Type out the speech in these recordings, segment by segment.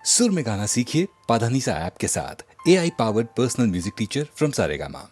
सुर में गाना सीखिए पाधानीसा ऐप के साथ। AI powered personal music teacher from Saregama.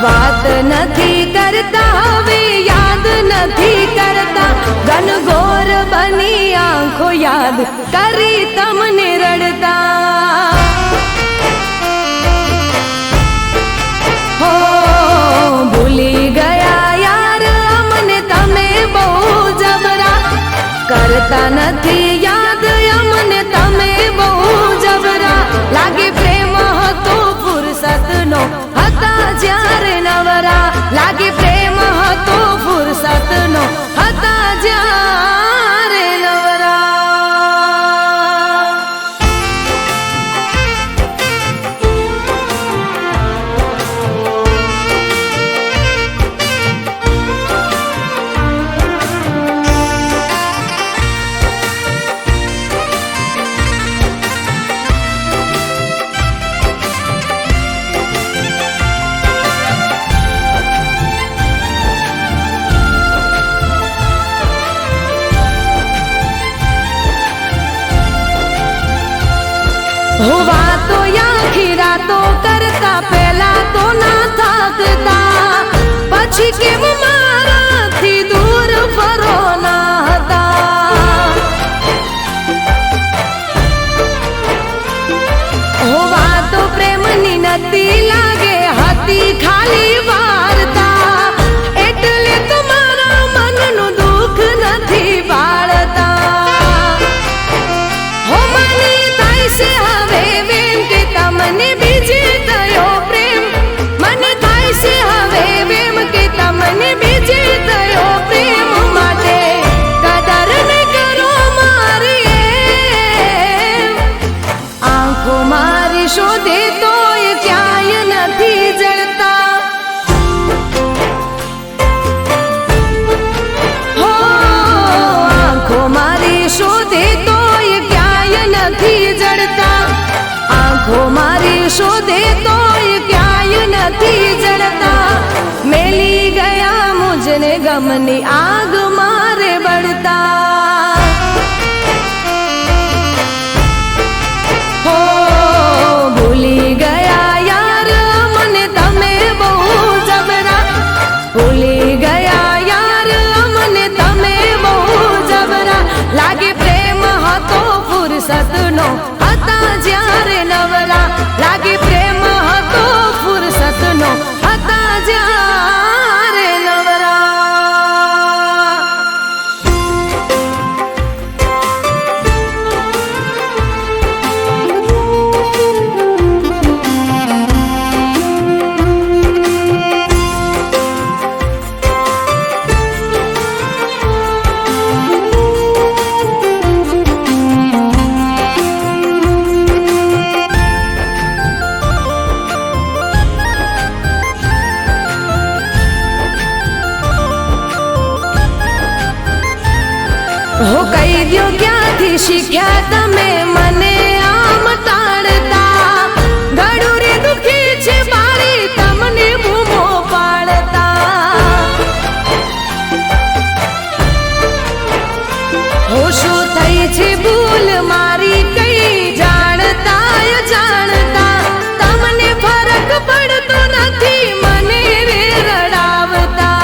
વાત નથી કરતા હવે યાદ નથી કરતા ઘનઘોર બની આંખો યાદ કરી તમને રડતા હો ભૂલી ગયા યાર અમને તમે બહુ જબરા કરતા નથી યાદ અમને તમે બહુ જબરા લાગે પ્રેમ હતો ફુરસતનો હતા જ્યારે નવરા લાગે પ્રેમ હતો ફુરસતનો હતા જ્યારે નવરા हो वातो आखी रातो करता पहला तो ना थाकता પછી કેમ મારાથી દૂર ફરો ના હતા હો વાતો પ્રેમની નથી લાગે હતી ખાલી વાર્તા એટલે તમારા મનનું દુઃખ નથી બાળતા હો મને થાય છે હવે વેમ કે તમને બીજે થયો પ્રેમ મને થાય છે હવે વેમ કે તમને બીજે થયો પ્રેમ માટે કદર ન કરો મારી આંખો મારી શોધે તોય ક્યાંય નથી જડતા હો આંખો મારી શોધે તોય ક્યાંય નથી જડતા આંખો મારી શોધે તોય ક્યાંય નથી જડતા મેલી ગયા મુજને ગમની આગ મારે બળતા હો ભૂલી ગયા યાર મને તમે બહુ જબરા ભૂલી ગયા યાર મને તમે બહુ જબરા લાગે પ્રેમ હતો ફુરસતનો હતા જ્યારે નવરા લાગે પ્રેમ હતો ફુરસતનો હતા જ્યારે નવરા હો કહી દ્યો ક્યાંથી શીખ્યા તમે મને આમ ટાળતા ગળું રે દુખી છે મારી તમને બૂમો પાડતા હો શું થઈ છે ભૂલ મારી કઈ જાણતા જાણતા તમને ફરક પડતો નથી મને રે રડાવતા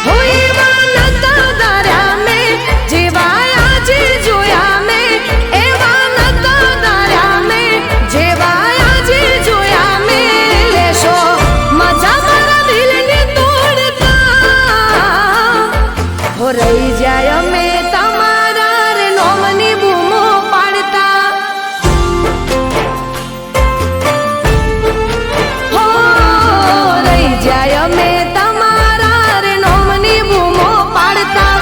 હો એવા નતા ધાર્યા મેં જેવા આજે જોયા મેં એવા નતા ધાર્યા મેં જેવા આજે જોયા મેં લેશો મજા મારા દિલને તોડતા હો રહી જાય અમે તમારા રે નોમની બૂમો પાડતા હો રહી જાય અમે તમારા રે નોમની બૂમો પાડતા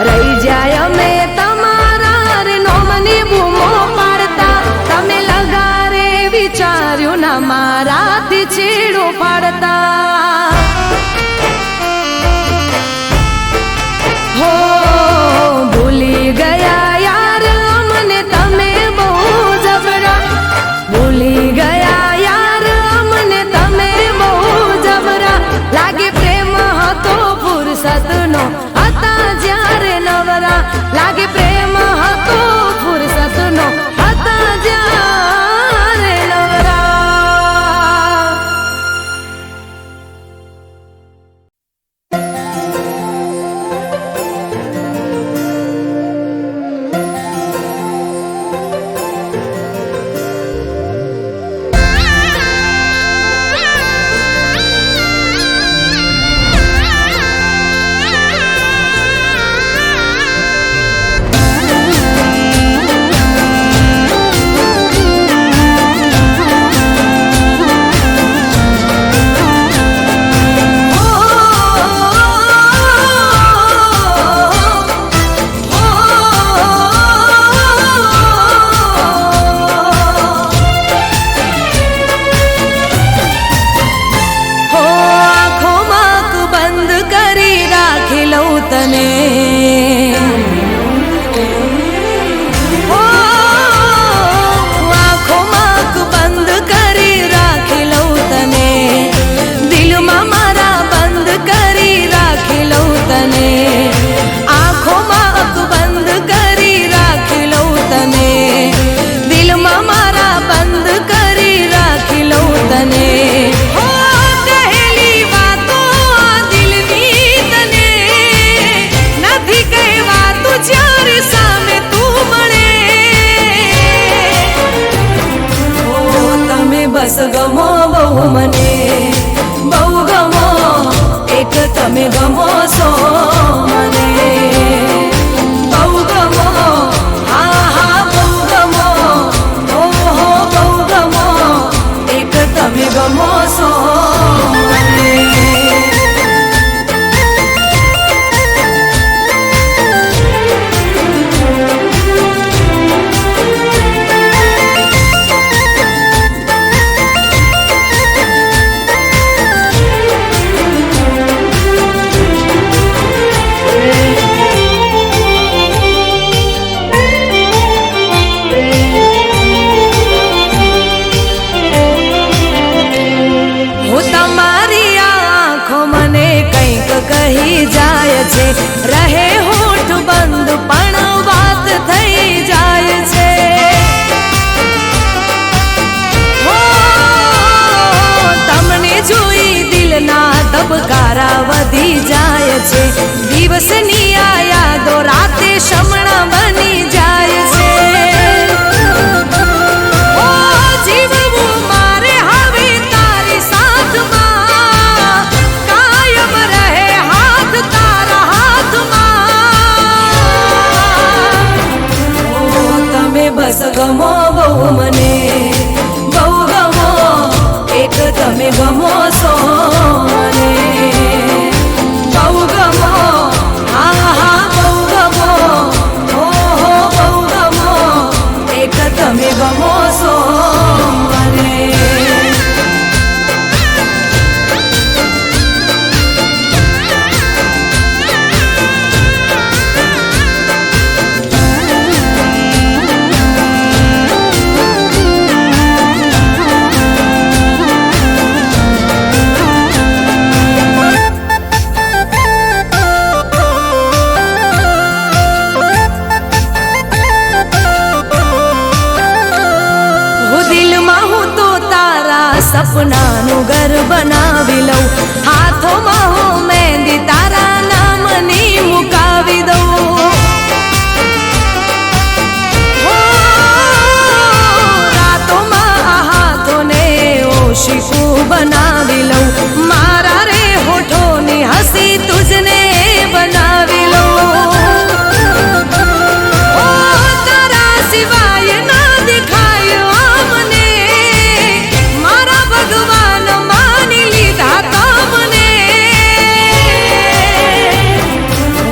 રહી જાય અમે તમારા રે નોમની બૂમો પાડતા તમે લગારે વિચાર્યું ના મારાથી છેડો પાડતા હો ભૂલી ગયા યાર અમને તમે બહુ જબરા ભૂલી ગયા યાર અમને તમે બહુ જબરા લાગે પ્રેમ હતો ફુરસતનો હતા જ્યારે નવરા લાગે પ્રેમ હતો ફુરસતનો હતા જ્યારે નવરા તમે બસ ગમો બહુ મને, બહુ ગમો, એક તમે ગમો છો મને, બહુ ગમો, હા હા બહુ ગમો, ઓહો બહુ ગમો, એક તમે ગમો છો મને. સપનાનું ઘર બનાવી લઉં, હાથોમાં હું મહેંદી તારા નામની મુકાવી દઉં. રાતોમાં આ હાથોને ઓશિકું બનાવી લઉં, મારા રે હોઠોની હસી તુજને બનાવી લઉં. તારા સિવાય ના દેખાય મને, ભગવાન માની લીધા તમને.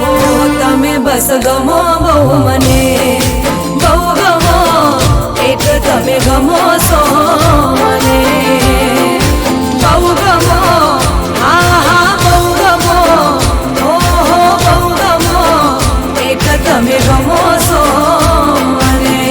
ઓ તમે બસ ગમો બહુ મને, બહુ ગમો, એક તમે ગમો છો મને, બહુ ગમો, હા હા બહુ ગમો, ઓહો બહુ ગમો, એક તમે ગમો છો મને.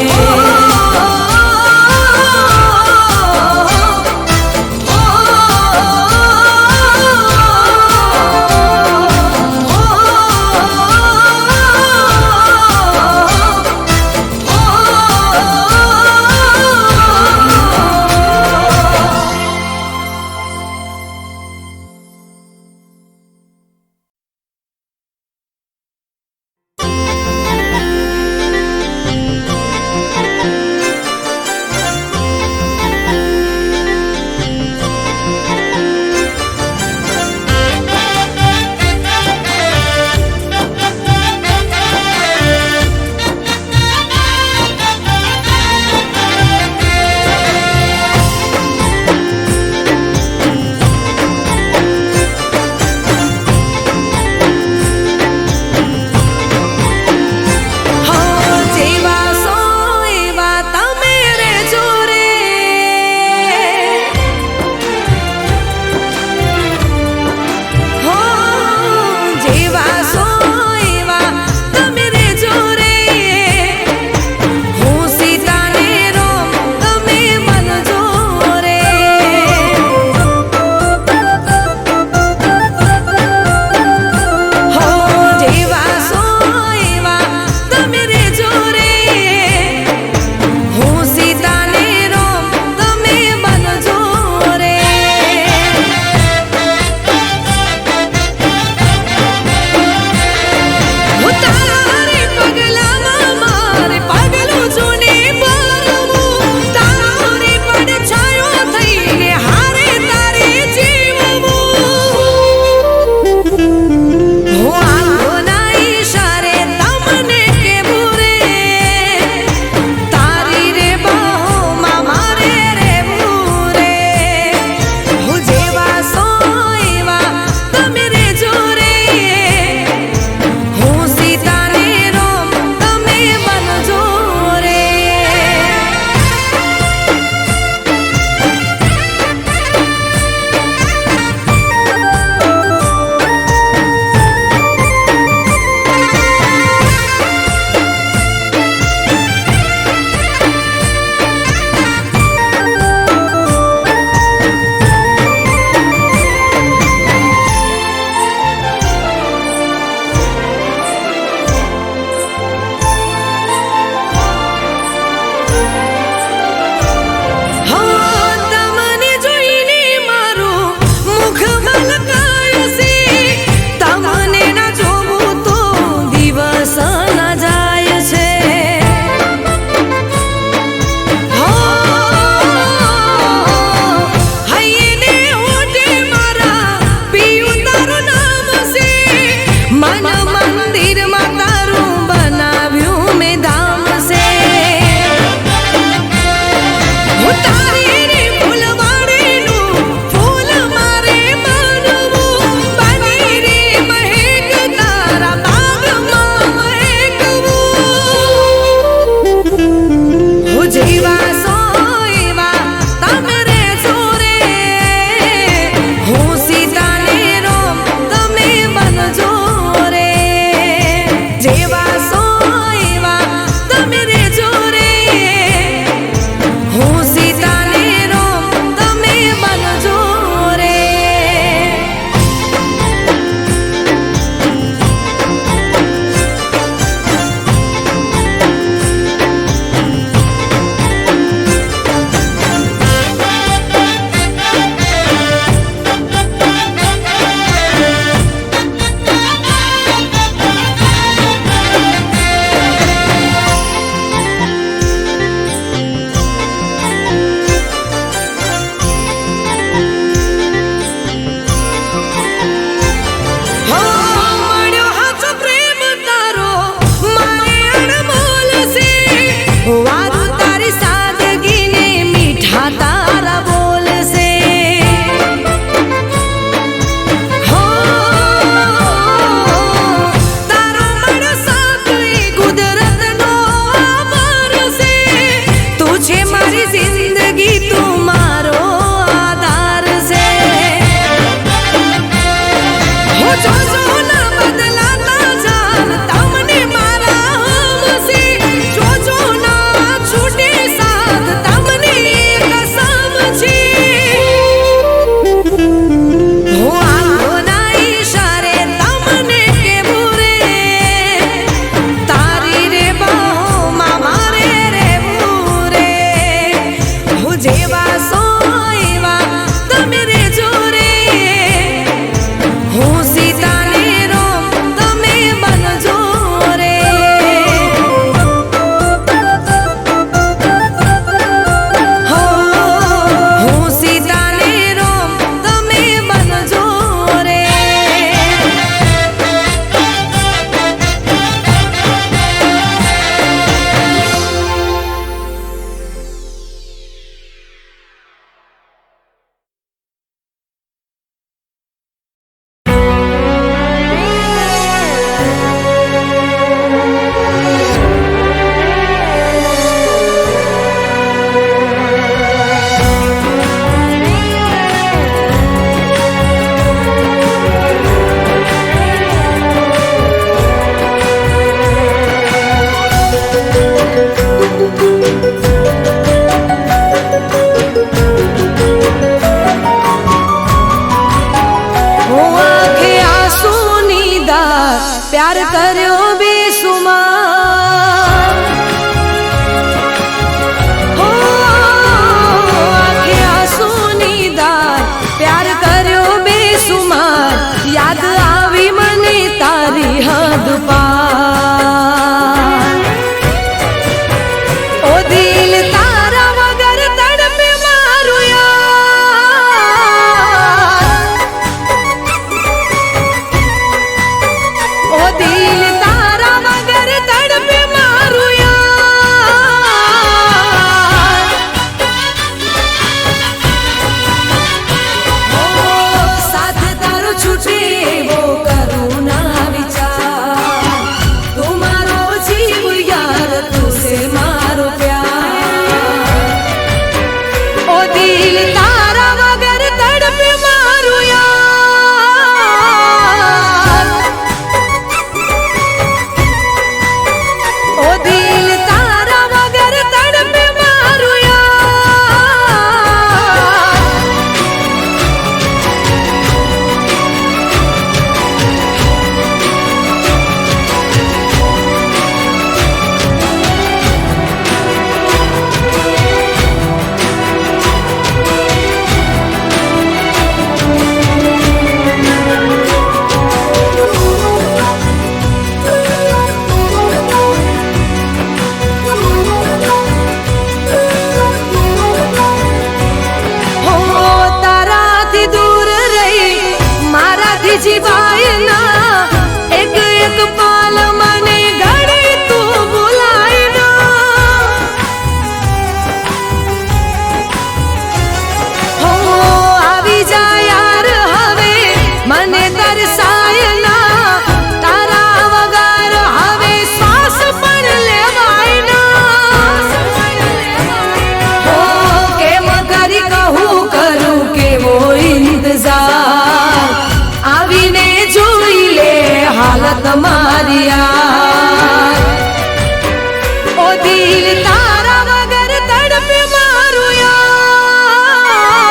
દિલ તારા વગર તડપે મારું યાર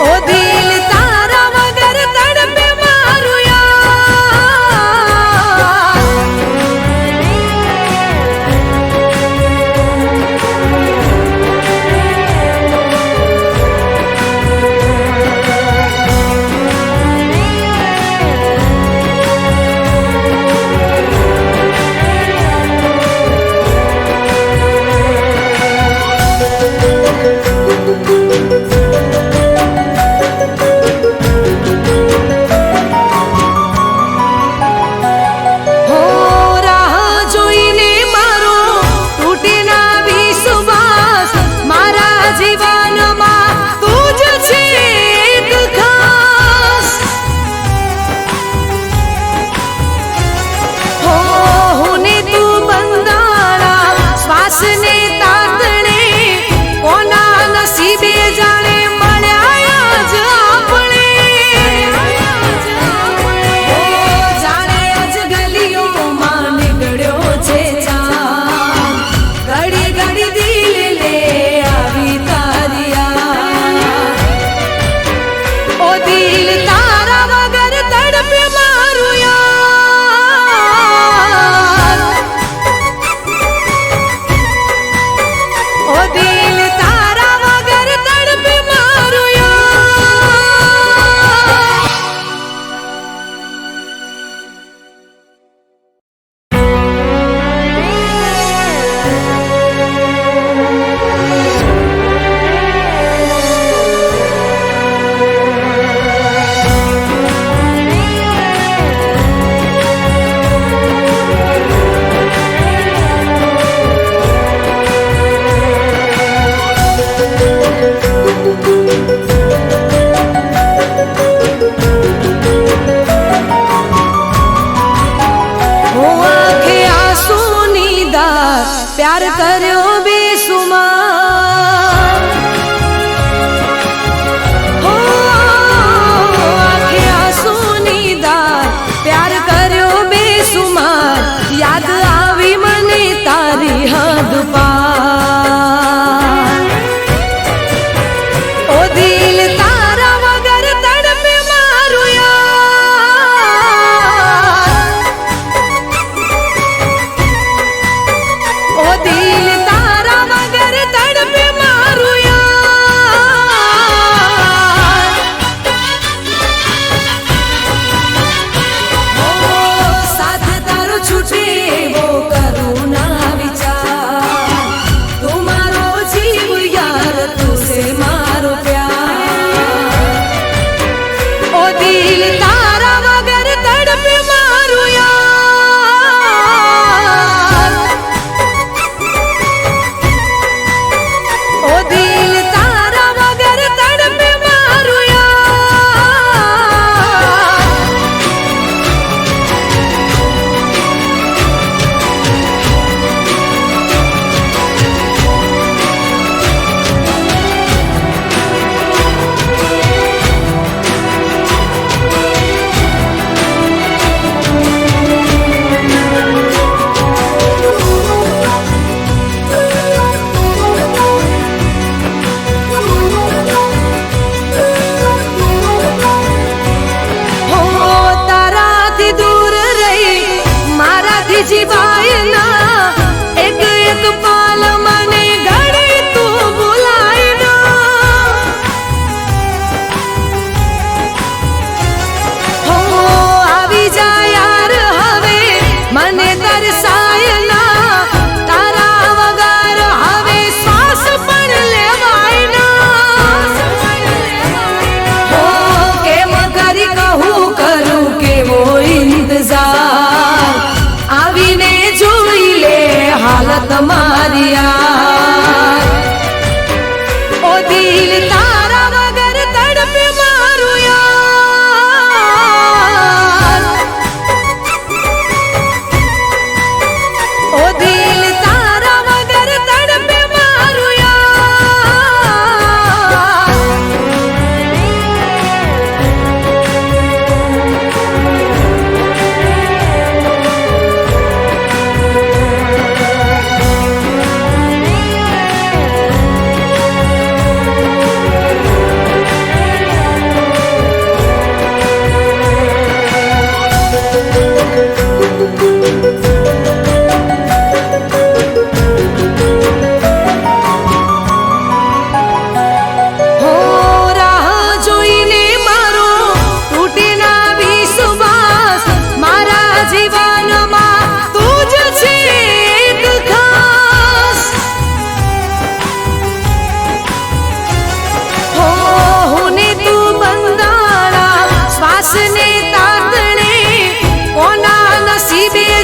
ઓ દિલ તારા વગર તડપે મારું યાર હો રાહ જોઈને મારો તૂટે ના વિશ્વાસ મારા જીવનમાં તું જ છે એક ખાસ હો હું ને તું બંધાણા શ્વાસને તાતણે કોના નસીબે જાણે મળ્યા જ આપણે ઓ જાણે આજ ગલીઓમાં નીકળ્યો છે ચાંદ ઘડી ઘડી દિલ લે આવી તારી યાદ ઓ દિલ તારા વગર તડપે મારું યાર ઓ દિલ તારા વગર તડપે મારું યાર હો આંખે આંસુની દાર પ્યાર કર્યો બેસુમાર હો આંખે આંસુની દાર પ્યાર કર્યો બેસુમાર યાદ આવી મને તારી હદ પાર ઓ દિલ તારા વગર તડપે મારું યાર ઓ દિલ તારા વગર તડપે મારું યાર ઓ સાથ તારો છૂટે એવો કરું ના વિચાર તું મારો જીવ યાર તું સે મારો પ્યાર ઓ દિલ તારા વગર તડપે મારું યાર ઓ દિલ તારા વગર તડપે મારું યાર હો તારાથી દૂર રહી મારાથી જીવાય ના એક એક પાલ મને ઘડી તું ભૂલાય ના હો આવી જા યાર હવે મને તરસાય ના તારા વગર હવે શ્વાસ પણ લેવાય ના હો કેમ કરી કહું કરું કેવો ઇંતજાર આવીને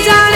જાણે